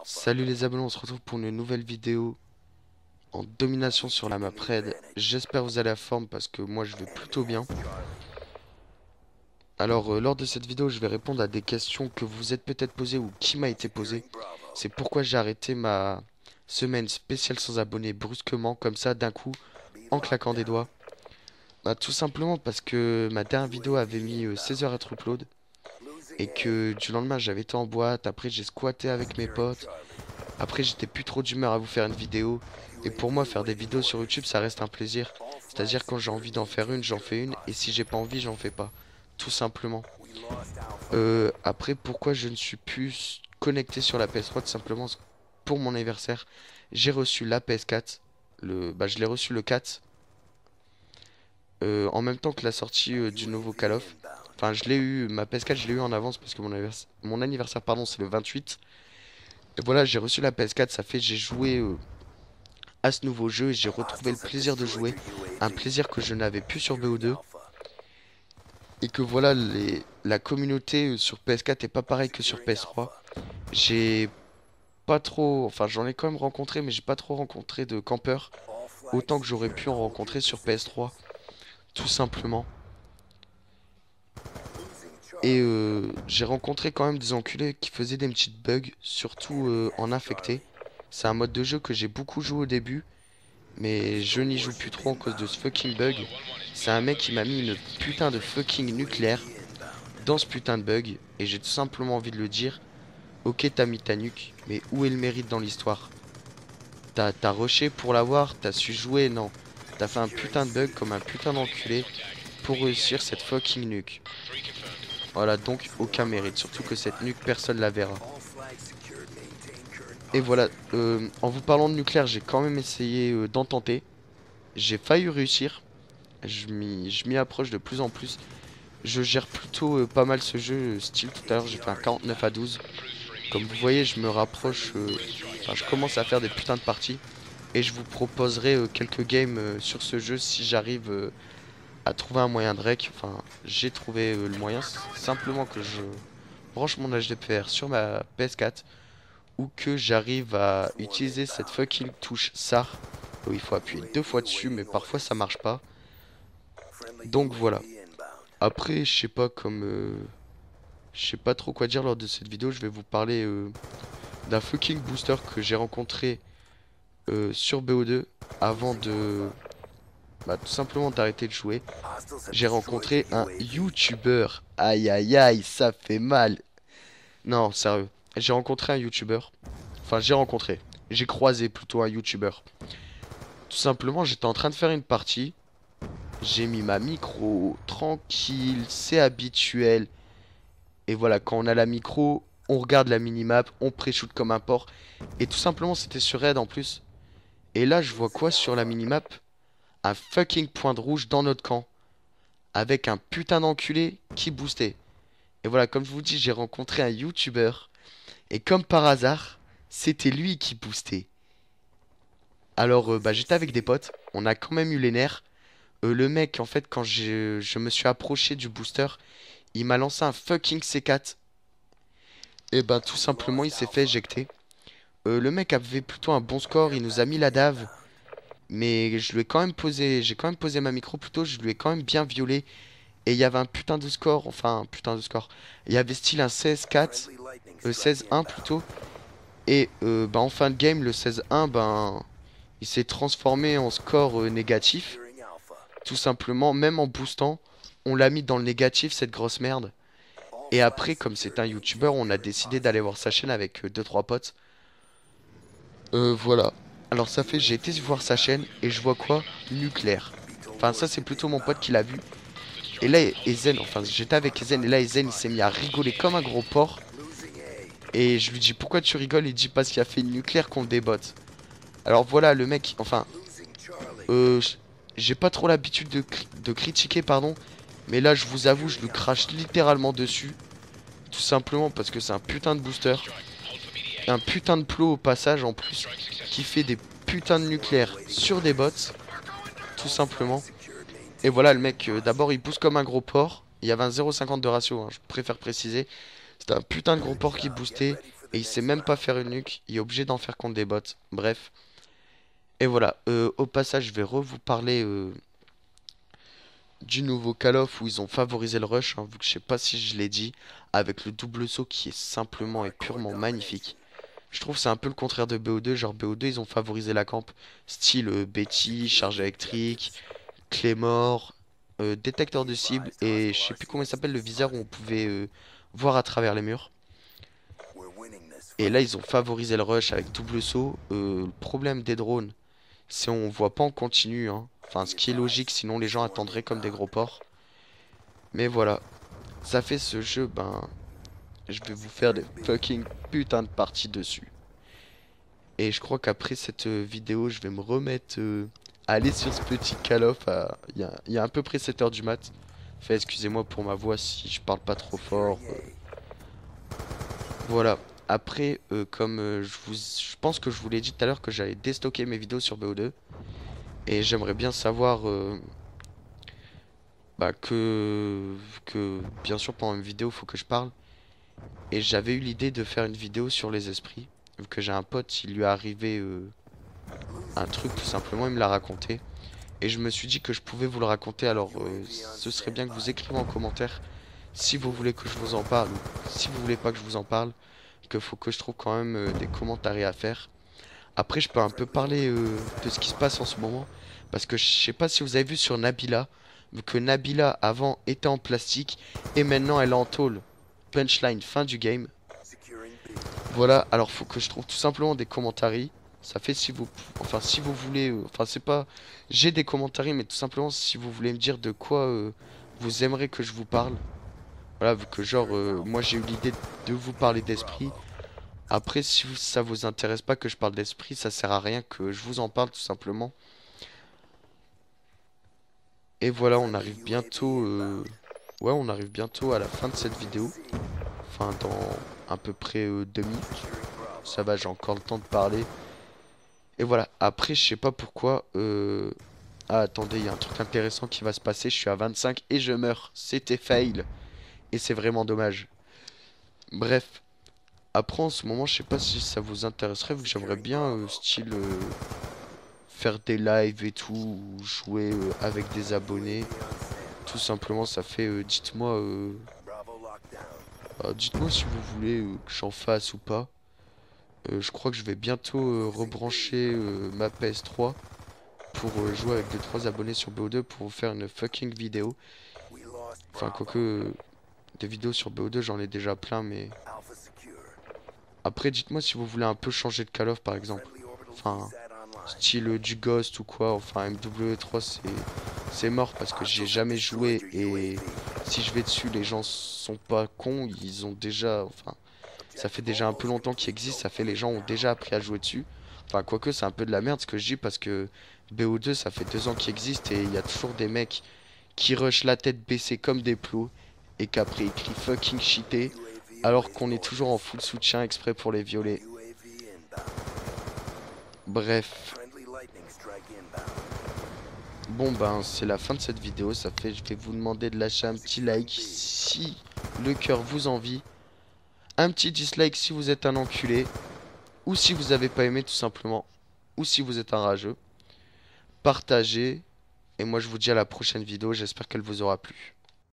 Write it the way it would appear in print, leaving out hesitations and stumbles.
Salut les abonnés, on se retrouve pour une nouvelle vidéo en domination sur la map raid. J'espère que vous allez à forme parce que moi je vais plutôt bien. Alors lors de cette vidéo je vais répondre à des questions que vous vous êtes peut-être posées ou qui m'a été posée. C'est pourquoi j'ai arrêté ma semaine spéciale sans abonnés brusquement comme ça d'un coup en claquant des doigts. Bah tout simplement parce que ma dernière vidéo avait mis 16 heures à être upload. Et que du lendemain j'avais été en boîte, après j'ai squatté avec mes potes. Après, j'étais plus trop d'humeur à vous faire une vidéo. Et pour moi, faire des vidéos sur YouTube, ça reste un plaisir. C'est-à-dire quand j'ai envie d'en faire une, j'en fais une. Et si j'ai pas envie, j'en fais pas. Tout simplement. Après, pourquoi je ne suis plus connecté sur la PS3? Tout simplement pour mon anniversaire. J'ai reçu la PS4. Je l'ai reçu le 4. En même temps que la sortie du nouveau Call of. Enfin, je l'ai eu, ma PS4, je l'ai eu en avance parce que mon anniversaire, pardon, c'est le 28. Et voilà, j'ai reçu la PS4, ça fait j'ai joué à ce nouveau jeu et j'ai retrouvé le plaisir de jouer, un plaisir que je n'avais plus sur BO2 et que voilà la communauté sur PS4 est pas pareil que sur PS3. J'ai pas trop, enfin j'en ai quand même rencontré mais j'ai pas trop rencontré de campeurs autant que j'aurais pu en rencontrer sur PS3 tout simplement. Et j'ai rencontré quand même des enculés qui faisaient des petites bugs, surtout en infecté. C'est un mode de jeu que j'ai beaucoup joué au début. Mais je n'y joue plus trop en cause de ce fucking bug. C'est un mec qui m'a mis une putain de fucking nucléaire dans ce putain de bug. Et j'ai tout simplement envie de le dire. Ok, t'as mis ta nuque, mais où est le mérite dans l'histoire? T'as rushé pour l'avoir, t'as su jouer, non. T'as fait un putain de bug comme un putain d'enculé pour réussir cette fucking nuque. Voilà, donc aucun mérite. Surtout que cette nuque, personne la verra. Et voilà, en vous parlant de nucléaire, j'ai quand même essayé d'en tenter. J'ai failli réussir. Je m'y approche de plus en plus. Je gère plutôt pas mal ce jeu, style tout à l'heure j'ai fait un 49-12. Comme vous voyez, je me rapproche, enfin je commence à faire des putains de parties. Et je vous proposerai quelques games sur ce jeu si j'arrive à trouver un moyen de rec. Enfin, j'ai trouvé le moyen, simplement que je branche mon HDPR sur ma PS4 ou que j'arrive à utiliser cette fucking touche SAR où il faut appuyer deux fois dessus, mais parfois ça marche pas. Donc voilà. Après, je sais pas je sais pas trop quoi dire lors de cette vidéo. Je vais vous parler d'un fucking booster que j'ai rencontré sur BO2 avant de tout simplement d'arrêter de jouer. J'ai rencontré un YouTuber. Aïe aïe aïe, ça fait mal. Non, sérieux. J'ai rencontré un YouTuber. Enfin, j'ai croisé plutôt un YouTuber. Tout simplement, j'étais en train de faire une partie. J'ai mis ma micro tranquille, c'est habituel. Et voilà, quand on a la micro, on regarde la minimap, on pré-shoot comme un porc. Et tout simplement, c'était sur raid en plus. Et là, je vois quoi sur la minimap? Un fucking point de rouge dans notre camp. Avec un putain d'enculé qui boostait. Et voilà, comme je vous dis, j'ai rencontré un YouTuber. Et comme par hasard, c'était lui qui boostait. Alors, j'étais avec des potes. On a quand même eu les nerfs. Le mec, en fait, quand je me suis approché du booster, il m'a lancé un fucking C4. Et tout simplement, il s'est fait éjecter. Le mec avait plutôt un bon score, il nous a mis la dave. Mais je lui ai quand même posé, j'ai quand même posé ma micro plutôt, je lui ai quand même bien violé. Et il y avait un putain de score, enfin un putain de score. Il y avait style un 16-4, 16-1 plutôt. Et en fin de game, le 16-1, il s'est transformé en score négatif. Tout simplement, même en boostant, on l'a mis dans le négatif, cette grosse merde. Et après, comme c'est un YouTuber, on a décidé d'aller voir sa chaîne avec deux trois potes. Voilà. Alors ça fait, j'ai été voir sa chaîne et je vois quoi? Nucléaire. Enfin ça c'est plutôt mon pote qui l'a vu. Et là Ezen, enfin j'étais avec Ezen et là Ezen il s'est mis à rigoler comme un gros porc. Et je lui dis pourquoi tu rigoles? Il dit parce qu'il a fait une nucléaire contre des bots. Alors voilà le mec, enfin euh, j'ai pas trop l'habitude de critiquer pardon. Mais là je vous avoue je lui crache littéralement dessus. Tout simplement parce que c'est un putain de booster. Un putain de plot au passage en plus. Qui fait des putains de nucléaires sur des bots. Tout simplement. Et voilà le mec, d'abord il pousse comme un gros porc. Il y avait un 0,50 de ratio, hein, je préfère préciser. C'était un putain de gros porc qui boostait. Et il sait même pas faire une nuque. Il est obligé d'en faire contre des bots. Bref. Et voilà. Au passage, je vais vous parler du nouveau Call of où ils ont favorisé le rush, hein, vu que je sais pas si je l'ai dit, avec le double saut qui est simplement et purement magnifique. Je trouve que c'est un peu le contraire de BO2, genre BO2 ils ont favorisé la camp, style Betty, charge électrique, Claymore, détecteur de cible et je sais plus comment il s'appelle le viseur où on pouvait voir à travers les murs. Et là ils ont favorisé le rush avec double saut. Le problème des drones, c'est on voit pas en continu, hein. Enfin ce qui est logique sinon les gens attendraient comme des gros porcs. Mais voilà, ça fait ce jeu, ben je vais vous faire des fucking putains de parties dessus. Et je crois qu'après cette vidéo, je vais me remettre à aller sur ce petit Call of. Il y a à peu près 7 heures du mat. Fait, excusez-moi pour ma voix si je parle pas trop fort. Voilà. Après, comme je pense que je vous l'ai dit tout à l'heure que j'allais déstocker mes vidéos sur BO2. Et j'aimerais bien savoir bah, que bien sûr pendant une vidéo, faut que je parle. Et j'avais eu l'idée de faire une vidéo sur les esprits. Vu que j'ai un pote, il lui est arrivé un truc tout simplement, il me l'a raconté. Et je me suis dit que je pouvais vous le raconter, alors ce serait bien que vous écrivez en commentaire si vous voulez que je vous en parle ou si vous voulez pas que je vous en parle, que faut que je trouve quand même des commentaires à faire. Après je peux un peu parler de ce qui se passe en ce moment, parce que je sais pas si vous avez vu sur Nabila, vu que Nabila avant était en plastique et maintenant elle est en tôle. Punchline, fin du game. Voilà, alors faut que je trouve tout simplement des commentaires. Ça fait si vous, enfin si vous voulez, enfin c'est pas, j'ai des commentaires, mais tout simplement si vous voulez me dire de quoi vous aimeriez que je vous parle. Voilà, vu que genre moi j'ai eu l'idée de vous parler d'esprit. Après si ça vous intéresse pas que je parle d'esprit, ça sert à rien que je vous en parle tout simplement. Et voilà, on arrive bientôt, ouais, on arrive bientôt à la fin de cette vidéo. Enfin dans à peu près 2 minutes. Ça va, j'ai encore le temps de parler. Et voilà, après, je sais pas pourquoi. Ah, attendez, il y a un truc intéressant qui va se passer. Je suis à 25 et je meurs. C'était fail. Et c'est vraiment dommage. Bref, après, en ce moment, je sais pas si ça vous intéresserait, vu que j'aimerais bien, style, faire des lives et tout, ou jouer avec des abonnés. Tout simplement, ça fait, dites-moi, dites-moi si vous voulez que j'en fasse ou pas. Je crois que je vais bientôt rebrancher ma PS3 pour jouer avec 2-3 abonnés sur BO2 pour vous faire une fucking vidéo. Enfin, quoique des vidéos sur BO2, j'en ai déjà plein, mais après, dites-moi si vous voulez un peu changer de Call of par exemple. Enfin, style du Ghost ou quoi. Enfin, MW3, c'est mort parce que j'y ai jamais joué et si je vais dessus, les gens sont pas cons, ils ont déjà, enfin, ça fait déjà un peu longtemps qu'il existe, ça fait les gens ont déjà appris à jouer dessus. Enfin, quoique c'est un peu de la merde ce que je dis parce que BO2 ça fait 2 ans qu'il existe et il y a toujours des mecs qui rushent la tête baissée comme des plots et qu'après ils crient fucking cheaté alors qu'on est toujours en full soutien exprès pour les violer. Bref. Bon ben c'est la fin de cette vidéo, ça fait je vais vous demander de lâcher un petit like si le cœur vous envie, un petit dislike si vous êtes un enculé, ou si vous avez pas aimé tout simplement, ou si vous êtes un rageux. Partagez, et moi je vous dis à la prochaine vidéo, j'espère qu'elle vous aura plu.